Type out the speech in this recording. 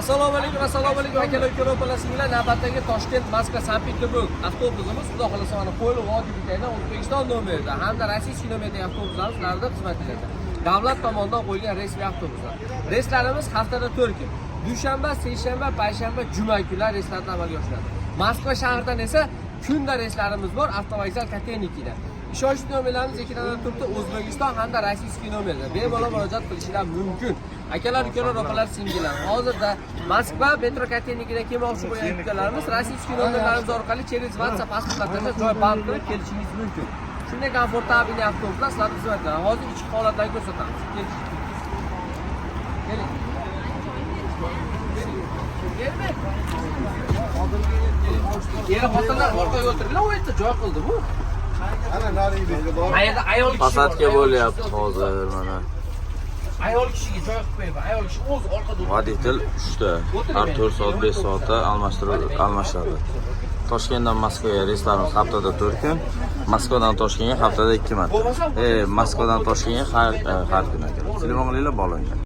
Assalomu alaykum akalar, ko'rib olasizlar. Navbatdagi Toshkent, Moskva, Sankt-Peterburg avtobusimiz xudo xolasa mana Qo'yli vodiy bekatidan O'zbekiston nomerida hamda rossiy nomerdagi avtobuslarimiz ularda xizmat etadi. Davlat tomonidan qo'yilgan resmiy avtobuslar. Reyslarimiz haftada 4 kun. Dushanba, seshanba, payshanba, juma kunlari reyslarni amalga oshiradi. Moskva shahridan esa kunda reyslarimiz bor, avtovokzal Katenikida. Ishonchli nomerlarimiz ekranda turibdi. O'zbekiston hamda rossiy nomerda bemalol murojaat qilishingiz mumkin. Akalar, ukalar, opalar, singillar. Hozirda Moskva metro Katenikida kelmoqchi bo'lgan ukalarimiz rossiy nomerlarimiz orqali через WhatsApp pasportlarga joy band qilib kelishingiz mumkin. Shunday komfortabel avtobuslar sizlarga xizmat qiladi. Hozir ichki holatlarni ko'rsatamiz. Keling. Eri xotinlar orqaga o'tirdilar, u yerda joy qildi bu. Ayol Pasatga bo'lyapti hozir mana. Ayol kishiga joy qilib qo'yib, ayol kishi o'zi orqada Voditel 3 ta, har 4 soat 5 soatda almashadi. Toshkentdan Moskvaga reyslarimiz haftada 4 kun, Moskvadan Toshkentga haftada 2 marta. Moskvadan Toshkentga har kun. Telefon qilinglar, bog'langan.